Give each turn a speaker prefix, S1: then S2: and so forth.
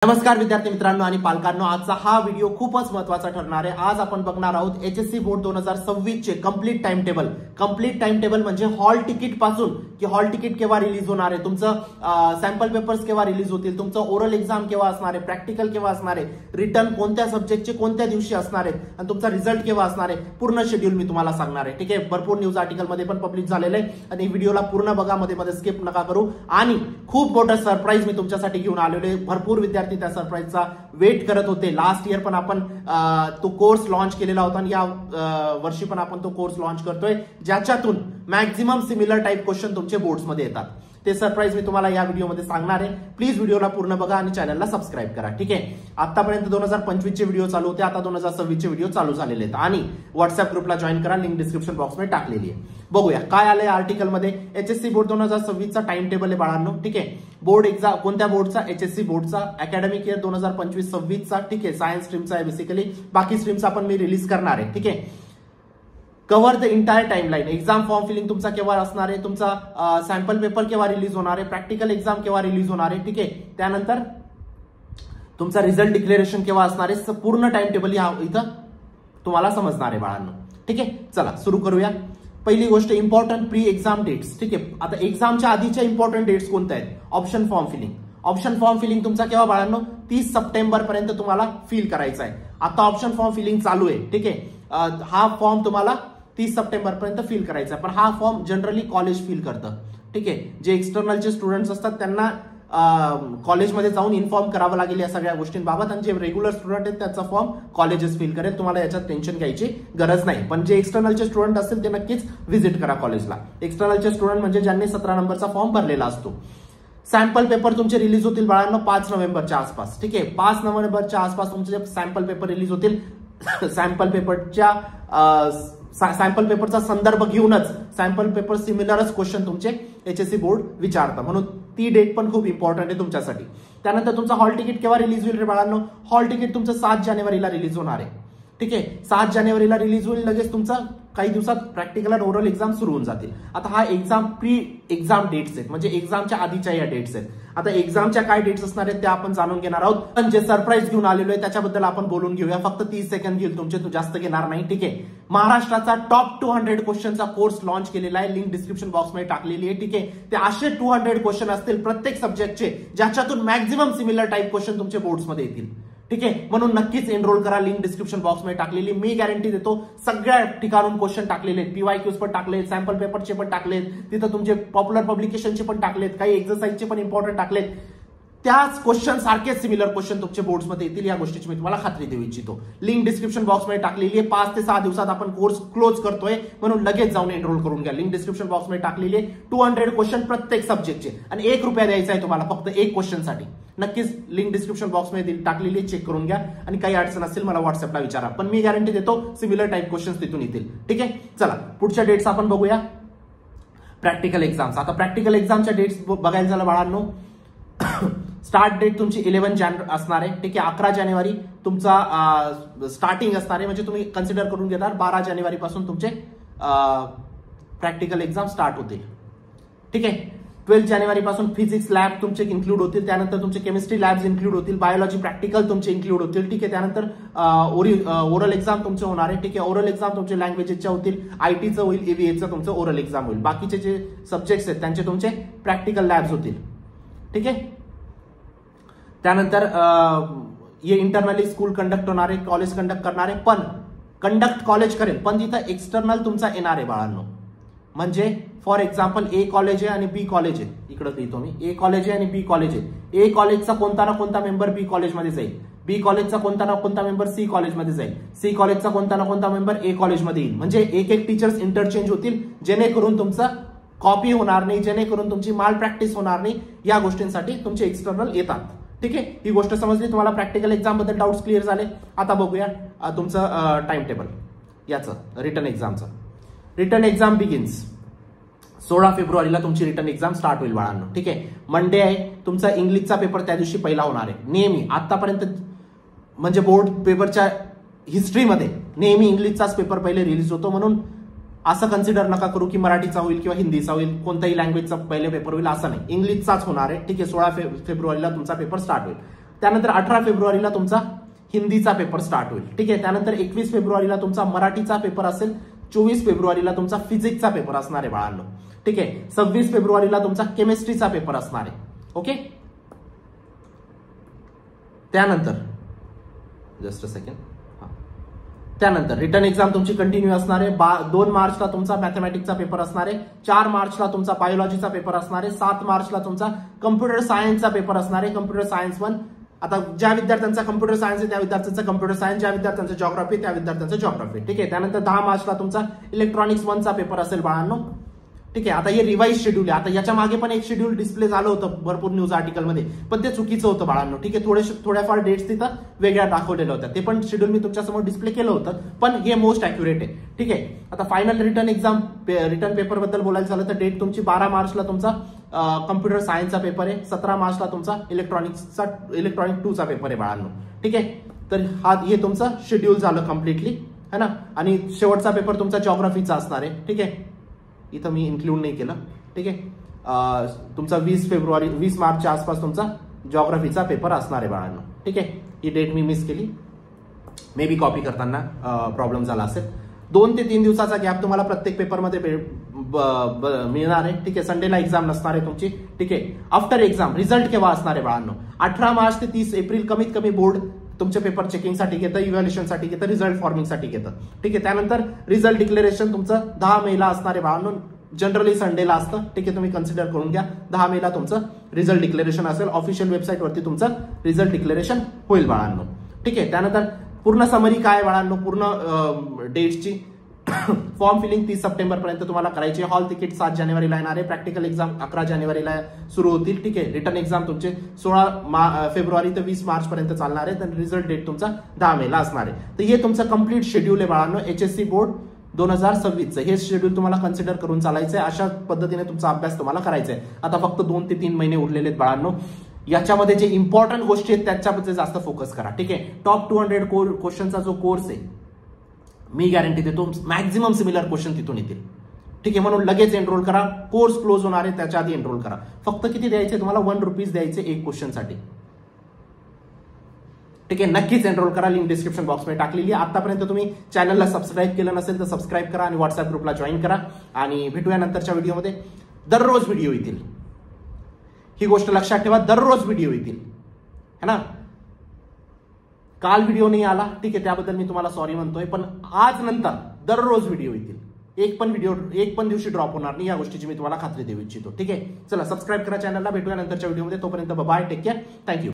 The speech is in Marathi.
S1: नमस्कार विद्यार्थी मित्रांनो आणि पालकांनो, आजचा हा व्हिडिओ खूपच महत्त्वाचा ठरणार आहे। आज आपण बघणार आहोत एचएससी बोर्ड 2026 चे complete time table. Complete time table म्हणजे हॉल तिकीट पासून की हॉल तिकीट केव्हा रिलीज होणार आहे, तुमचं सॅम्पल पेपर्स केव्हा रिलीज होतील, तुमचं ओरल एक्झाम केव्हा असणार आहे, प्रॅक्टिकल केव्हा असणार आहे, रिटर्न कोणत्या सब्जेक्टचे कोणत्या दिवशी असणार आहे आणि तुमचा रिझल्ट केव्हा असणार आहे, पूर्ण शेड्यूल मी तुम्हाला सांगणार आहे। ठीक आहे, भरपूर न्यूज आर्टिकल मध्ये पण पब्लिश झालेले आहे आणि व्हिडिओला पूर्ण बघा, मध्ये स्किप नका करू। आणि खूप मोठा सरप्राईज मी तुमच्यासाठी घेऊन आलेलो आहे। भरपूर विद्यार्थी त्या सरप्राईजचा वेट करत होते। लास्ट इयर पण आपण तो कोर्स लॉन्च केलेला होता आणि या वर्षी पण आपण तो कोर्स लॉन्च करतोय, ज्याच्यातून मॅक्झिमम सिमिलर टाइप क्वेश्चन तुमचे बोर्ड्स मध्ये येतात। ते सरप्राईज मी तुम्हाला या व्हिडिओमध्ये सांगणार आहे। प्लीज व्हिडिओला पूर्ण बघा आणि चॅनलला सबस्क्राईब करा। ठीक आहे, आतापर्यंत 2025 चे व्हिडिओ चालू होते, आता 2026 चे व्हिडिओ चालू झालेले आहेत आणि व्हॉट्सअप ग्रुपला जॉईन करा, लिंक डिस्क्रिप्शन बॉक्स मध्ये टाकलेली आहे। बघूया काय आलंय आर्टिकल मध्ये। एचएससी बोर्ड 2026 चा टाइम टेबल आहे बाळांनो। ठीक आहे, बोर्ड एक्झाम कोणत्या बोर्डचा? एचएससी बोर्डचा। अकॅडमिक इयर 2025-26 चा। ठीक आहे, सायन्स स्ट्रीमचा आहे बेसिकली, बाकी स्ट्रीमचा पण मी रिलीज करणार आहे। ठीक आहे, cover the entire timeline. Exam form filling तुमचा केव्हा असणार आहे, तुमचा सॅम्पल पेपर केव्हा रिलीज होणार आहे, प्रॅक्टिकल एक्झाम केव्हा रिलीज होणार आहे। ठीक आहे, त्यानंतर तुमचा रिझल्ट डिक्लेरेशन केव्हा असणार आहे, पूर्ण टाइम टेबल इथं तुम्हाला समजणार आहे बाळांनो। ठीक आहे, चला सुरू करूया। पहिली गोष्ट, इम्पॉर्टंट प्री एक्झाम डेट्स। ठीक आहे, आता एक्झामच्या आधीच्या इम्पॉर्टंट डेट्स कोणत्या आहेत? Option form filling. Option form filling तुमचा केव्हा बाळांनो? 30 सप्टेंबर पर्यंत तुम्हाला फिल करायचा आहे। आता ऑप्शन फॉर्म फिलिंग चालू आहे। ठीक आहे, हा फॉर्म तुम्हाला 30 सप्टेंबर पर्यंत फिल करायचा आहे, पण हा फॉर्म जनरली कॉलेज फिल करतं। ठीक आहे, जे एक्सटर्नलचे स्टुडंट्स असतात त्यांना कॉलेजमध्ये जाऊन इन्फॉर्म करावं लागेल या सगळ्या गोष्टींबाबत, आणि जे रेग्युलर स्टुडंट आहेत त्याचा फॉर्म कॉलेजेस फिल करेल। तुम्हाला याच्यात टेन्शन घ्यायची गरज नाही, पण जे एक्सटर्नलचे स्टुडंट असतील ते नक्कीच व्हिजिट करा कॉलेजला। एक्सटर्नलचे स्टुडंट म्हणजे ज्यांनी 17 नंबरचा फॉर्म भरलेला असतो। सॅम्पल पेपर तुमचे रिलीज होतील बाळांनो 5 नोव्हेंबरच्या आसपास। ठीक आहे, 5 नोव्हेंबरच्या आसपास तुमचे सॅम्पल पेपर रिलीज होतील। सॅम्पल पेपरचा संदर्भ घेऊनच सॅम्पल पेपर सिमिलरच क्वेश्चन तुमचे एचएससी बोर्ड विचारतं, म्हणून ती डेट पण खूप इम्पॉर्टंट आहे तुमच्यासाठी। त्यानंतर तुमचा हॉल तिकीट केव्हा रिलीज होईल रे बाळांनो? हॉल तिकीट तुमचं 7 जानेवारीला रिलीज होणार आहे। ठीक आहे, 7 जानेवारीला रिलीज होईल, लगेच तुमचा काही दिवसात प्रॅक्टिकल आणि ओरल एक्झाम सुरू होऊन जातील। आता हा एक्झाम प्री एक्झाम डेट्स आहेत, म्हणजे एक्झामच्या आधीच्या या डेट्स आहेत। आता एक्झामच्या काय डेट्स असणार आहेत त्या आपण जाणून घेणार आहोत, पण जे सरप्राईज घेऊन आलेलो आहे त्याच्याबद्दल आपण बोलून घेऊया। फक्त 30 सेकंद घेईल तुमचे, तू जास्त घेणार नाही। ठीक आहे, महाराष्ट्राचा टॉप 200 क्वेश्चनचा कोर्स लॉन्च केलेला आहे, लिंक डिस्क्रिप्शन बॉक्स मध्ये टाकलेली आहे। ठीक आहे, ते असे 200 क्वेश्चन असतील प्रत्येक सब्जेक्टचे, ज्याच्यातून मॅक्झिमम सिमिलर टाइप क्वेश्चन तुमचे बोर्ड्समध्ये येतील। ठीक आहे, म्हणून नक्कीच एनरोल करा, लिंक डिस्क्रिप्शन बॉक्स मध्ये टाकलेली। मी गॅरंटी देतो सगळ्या ठिकाणून क्वेश्चन टाकलेले आहेत, पीवायक्यूज पण टाकलेत, सॅम्पल पेपरचे पण टाकलेत, तिथं तुमचे पॉप्युलर पब्लिकेशनचे पण टाकलेत, काही एक्सरसाइजचे पण इम्पॉर्टंट टाकलेत। त्याच क्वेश्चन सारखेच सिमिलर क्वेश्चन तुमचे बोर्ड्समध्ये येतील, या गोष्टीची मी तुम्हाला खात्री देऊ इच्छितो। लिंक डिस्क्रिप्शन बॉक्स मध्ये टाकलेली आहे। 5 ते 6 दिवसात आपण कोर्स क्लोज करतोय, म्हणून लगेच जाऊन एनरोल करून घ्या। लिंक डिस्क्रिप्शन बॉक्स मध्ये टाकलेली आहे। 200 क्वेश्चन प्रत्येक सब्जेक्टचे, आणि ₹1 द्यायचा आहे तुम्हाला फक्त एक क्वेश्चनसाठी। नक्कीच लिंक डिस्क्रिप्शन बॉक्स मध्ये टाकलेली आहे, चेक करून घ्या, आणि काही अडचण असेल मला व्हॉट्सअपला विचारा, पण मी गॅरंटी देतो सिमिलर टाइप क्वेश्चन तिथून येतील। ठीक आहे, चला पुढच्या डेट्स आपण बघूया। Practical exams. आता प्रॅक्टिकल एक्झामच्या डेट्स बघायला झालं बाळांनो, स्टार्ट डेट तुमची 11 जानेवारी असणार आहे। ठीक आहे, 11 जानेवारी तुमचा स्टार्टिंग असणार आहे, म्हणजे तुम्ही कन्सिडर करून घेणार 12 जानेवारी पासून तुमचे प्रॅक्टिकल एक्झाम स्टार्ट होतील। ठीक आहे, 12 जानेवारी पासून फिजिक्स लॅब तुमचे इन्क्लूड होतील, त्यानंतर तुमचे केमिस्ट्री लॅब्स इन्क्लूड होतील, बायोलॉजी प्रॅक्टिकल तुमचे इन्क्लूड होतील। ठीक आहे, त्यानंतर ओरल एक्झाम तुमचे होणार आहे। ठीक आहे, ओरल एक्झाम तुमचे लँग्वेजेसच्या होतील, आयटीचं होईल, ईव्हीएचं तुमचं ओरल एक्झाम होईल, बाकीचे जे सब्जेक्ट्स आहेत त्यांचे तुमचे प्रॅक्टिकल लॅब्स होतील। ठीक आहे, त्यानंतर ये इंटरनली स्कूल कंडक्ट होणार आहे, कॉलेज कंडक्ट करणार आहे, पण कंडक्ट कॉलेज करेल, पण तिथं एक्सटर्नल तुमचा येणार आहे बाळांनो। म्हणजे फॉर एक्झाम्पल ए कॉलेज आहे आणि बी कॉलेज आहे, इकडे लिहितो मी, ए कॉलेज आहे आणि बी कॉलेज आहे। ए कॉलेजचा कोणता ना कोणता मेंबर बी कॉलेजमध्ये जाईल, बी कॉलेजचा कोणता ना कोणता मेंबर सी कॉलेजमध्ये जाईल, सी कॉलेजचा कोणता ना कोणता मेंबर ए कॉलेजमध्ये येईल। म्हणजे एक टीचर्स इंटरचेंज होतील, जेणेकरून तुमचं कॉपी होणार नाही, जेणेकरून तुमची माल प्रॅक्टिस होणार नाही, या गोष्टींसाठी तुमचे एक्सटर्नल येतात। ठीक आहे, ही गोष्ट समजली तुम्हाला। प्रॅक्टिकल एक्झाम बद्दल डाऊट्स क्लिअर झाले। आता बघूया तुमचं टाइम टेबल याचं, रिटर्न एक्झामचं। रिटर्न एक्झाम बिगिन्स 16 फेब्रुवारीला तुमची रिटर्न एक्झाम स्टार्ट होईल बाळांनो। ठीक आहे, मंडे आहे तुमचा इंग्लिशचा पेपर, त्या दिवशी पहिला होणार आहे। नेहमी आतापर्यंत म्हणजे बोर्ड पेपरच्या हिस्ट्रीमध्ये नेहमी इंग्लिशचाच पेपर पहिले रिलीज होतो, म्हणून असं कन्सिडर नका करू की मराठीचा होईल किंवा हिंदीचा होईल, कोणत्याही लँग्वेजचा पहिले पेपर होईल असं नाही, इंग्लिशचाच होणार आहे। ठीक आहे, 16 फेब्रुवारीला तुमचा पेपर स्टार्ट होईल। त्यानंतर 18 फेब्रुवारीला तुमचा हिंदीचा पेपर स्टार्ट होईल. ठीक आहे. त्यानंतर 21 फेब्रुवारीला तुमचा मराठीचा पेपर असेल. 24 फेब्रुवारीला तुमचा फिजिक्सचा पेपर असणार आहे बाळांनो. ठीक आहे. 26 फेब्रुवारीला तुमचा केमिस्ट्रीचा पेपर असणार आहे. ओके. त्यानंतर जस्ट अ सेकंड, त्यानंतर रिटर्न एक्झाम तुमची कंटिन्यू असणार आहे. 2 मार्चला तुमचा मॅथमॅटिक्सचा पेपर असणार आहे. 4 मार्चला तुमचा बायोलॉजीचा पेपर असणार आहे. 7 मार्चला तुमचा कम्प्युटर सायन्सचा पेपर असणार आहे. Computer science 1. आता ज्या विद्यार्थ्यांचा कम्प्युटर सायन्स आहे त्या विद्यार्थ्यांचा कम्प्युटर सायन्स, ज्या विद्यार्थ्यांचा जॉग्राफी त्या विद्यार्थ्यांचा जॉग्राफी. ठीक आहे. त्यानंतर 10 मार्चला तुमचा इलेक्ट्रॉनिक्स 1चा पेपर असेल बाळांनो. ठीक आहे. आता हे रिवाइज शेड्यूल आहे. आता याच्या मागे पण एक शेड्यूल डिस्प्ले झालं होतं भरपूर न्यूज आर्टिकलमध्ये, पण ते चुकीचं होतं बाळांनो. ठीक आहे. थोड्याफार डेट्स तिथं वेगळ्या दाखवलेल्या होत्या. ते पण शेड्यूल मी तुमच्यासमोर डिस्प्ले केलं होतं, पण हे मोस्ट अॅक्युरेट आहे. ठीक आहे. आता फायनल रिटर्न पेपर बद्दल बोलायचं झालं तर डेट तुमची 12 मार्चला तुमचा कम्प्युटर सायन्सचा पेपर आहे. 17 मार्चला तुमचा इलेक्ट्रॉनिक 2चा पेपर आहे बाळांनो. ठीक आहे. तर हे तुमचं शेड्यूल झालं कम्प्लिटली, है ना. आणि शेवटचा पेपर तुमचा जॉग्राफीचा असणार आहे. ठीक आहे. इथं मी इन्क्लूड नाही केलं. ठीक आहे. तुमचा 20 मार्चच्या आसपास तुमचा जॉग्राफीचा पेपर असणार आहे बाळांनो. ठीक आहे. ही डेट मी मिस केली, मे बी कॉपी करताना प्रॉब्लेम झाला असेल. 2 ते 3 दिवसाचा गॅप तुम्हाला प्रत्येक पेपरमध्ये मिळणार आहे. ठीक आहे. संडेला एक्झाम नसणार आहे तुमची. ठीक आहे. आफ्टर एक्झाम रिझल्ट केव्हा असणार आहे बाळांनो? 18 मार्च ते 30 एप्रिल कमीत कमी बोर्ड तुमचे पेपर चेकिंगसाठी घेतं, इव्हॅल्युएशनसाठी घेतं, रिझल्ट फॉर्मिंगसाठी घेतं. ठीक आहे. त्यानंतर रिझल्ट डिक्लेरेशन तुमचं 10 मेला असणार आहे बाळांनो. जनरली संडेला असतं. ठीक आहे. तुम्ही कन्सिडर करून घ्या. 10 मेला तुमचं रिझल्ट डिक्लेरेशन असेल. ऑफिशियल वेबसाईटवरती तुमचं रिझल्ट डिक्लेरेशन होईल बाळांनो. ठीक आहे. त्यानंतर पूर्ण समरी काय बाळांनो, पूर्ण डेट्सची फॉर्म फिलिंग 30 सप्टेंबर पर्यंत तुम्हाला करायची. हॉल तिकीट 7 जानेवारीला येणार आहे. प्रॅक्टिकल एक्झाम 11 जानेवारीला सुरू होतील. ठीक आहे. रिटर्न एक्झाम तुमचे 16 फेब्रुवारी ते 20 मार्च पर्यंत चालणार आहे. तर रिझल्ट डेट तुमचा 10 मेला असणार आहे. तर हे तुमचं कम्प्लीट शेड्यूल आहे बाळांनो. HSC बोर्ड 2026चं हे शेड्यूल तुम्हाला कन्सिडर करून चालायचं आहे. अशा पद्धतीने तुमचा अभ्यास तुम्हाला करायचा आहे. आता फक्त 2 ते 3 महिने उरलेले आहेत बाळांनो. याच्यामध्ये जे इम्पॉर्टंट गोष्टी आहेत त्याच्यामध्ये जास्त फोकस करा. ठीक आहे. टॉप 200 क्वेश्चनचा जो कोर्स आहे, मी गॅरंटी देतो मॅक्झिमम सिमिलर क्वेश्चन तिथून येतील. ठीक आहे. म्हणून लगेच एनरोल करा. कोर्स क्लोज होणार आहे त्याच्या आधी एनरोल करा. फक्त किती द्यायचे तुम्हाला? 1 रुपीज द्यायचे एक क्वेश्चनसाठी. ठीक आहे. नक्कीच एनरोल करा. लिंक डिस्क्रिप्शन बॉक्समध्ये टाकलेली आहे. आतापर्यंत तुम्ही चॅनलला सबस्क्राईब केलं नसेल तर सबस्क्राईब करा आणि व्हॉट्सअप ग्रुपला जॉईन करा. आणि भेटूया नंतरच्या व्हिडिओमध्ये. दररोज व्हिडिओ येतील. ही गोष्ट लक्षात ठेवा, दररोज व्हिडिओ येतील, है ना. काल व्हिडिओ नाही आला, ठीक आहे, त्याबद्दल मी तुम्हाला सॉरी म्हणतोय, पण आज नंतर दररोज व्हिडिओ येतील. एक पण दिवशी ड्रॉप होणार नाही, या गोष्टीची मी तुम्हाला खात्री देऊ इच्छितो. ठीक आहे. चला सबस्क्राईब करा चॅनलला. भेटूया नंतरच्या व्हिडिओमध्ये. तोपर्यंत बाय, टेक केअर, थँक्यू.